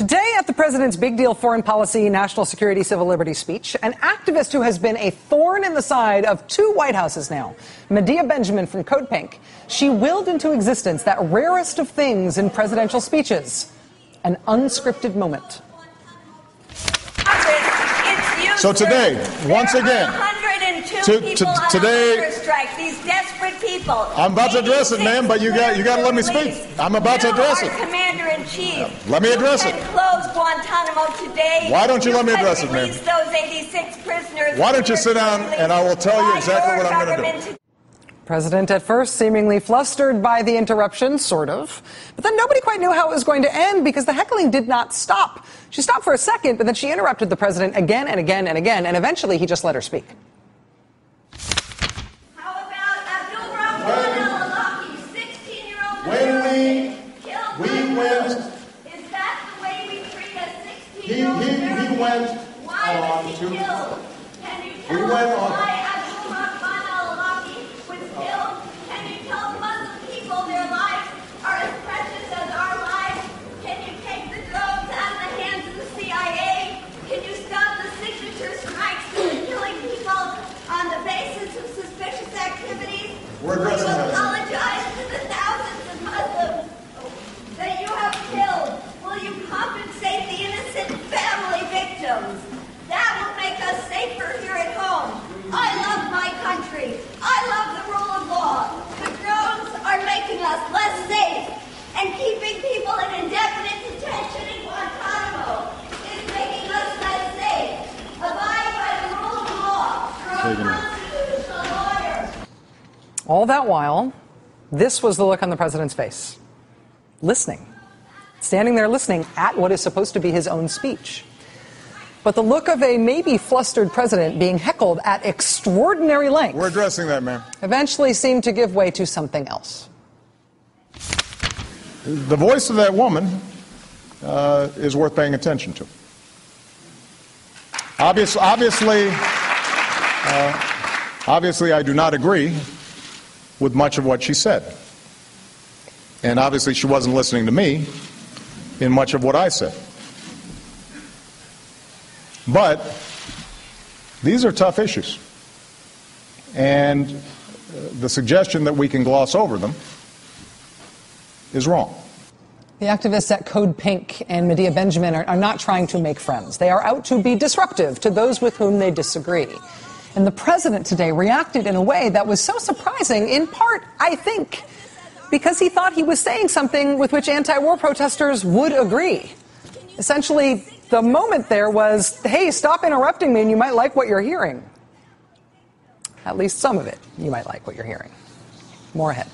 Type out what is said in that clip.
Today at the president's big deal foreign policy, national security, civil liberties speech, an activist who has been a thorn in the side of two White Houses now, Medea Benjamin from Code Pink, she willed into existence that rarest of things in presidential speeches, an unscripted moment. So today, once again, today, these desperate people. I'm about to address it, ma'am, but you got to let me speak. I'm about to address it. Commander-in-Chief. Let me address it. Close Guantanamo today. Why don't you let me address it, ma'am? Those 86 prisoners. Why don't you sit down and I will tell you exactly what I'm going to do. President at first seemingly flustered by the interruption, sort of. But then nobody quite knew how it was going to end because the heckling did not stop. She stopped for a second, but then she interrupted the president again and again and again, and eventually he just let her speak. How about Abdul Rahman al-Awlaki, 16-year-old When we went, is that the way we treat a 16-year-old girl? he went Why on was he to. killed? Can you tell We us went on. why Abdul Rahman al-Awlaki was killed? Can you tell Muslim people their lives are as precious as our lives? Can you take the drones out of the hands of the CIA? Can you stop the signature strikes that are killing people on the basis of suspicious activities? We're addressing Will you that. apologize to the thousands of Muslims that you have killed? Will you compensate the innocent family victims? That will make us safer here at home. I love my country. I love the rule of law. The drones are making us less safe, and keeping people in indefinite detention in Guantanamo is making us less safe. Abide by the rule of law. You're a constitutional lawyer. All that while, this was the look on the president's face. Listening. Standing there listening at what is supposed to be his own speech. But the look of a maybe flustered president being heckled at extraordinary length. We're addressing that, ma'am. Eventually seemed to give way to something else. The voice of that woman is worth paying attention to. Obviously, I do not agree with much of what she said. And obviously she wasn't listening to me in much of what I said. But these are tough issues. And the suggestion that we can gloss over them is wrong. The activists at Code Pink and Medea Benjamin are not trying to make friends. They are out to be disruptive to those with whom they disagree. And the president today reacted in a way that was so surprising, in part, I think, because he thought he was saying something with which anti-war protesters would agree. Essentially, the moment there was, hey, stop interrupting me and you might like what you're hearing. At least some of it, you might like what you're hearing. More ahead.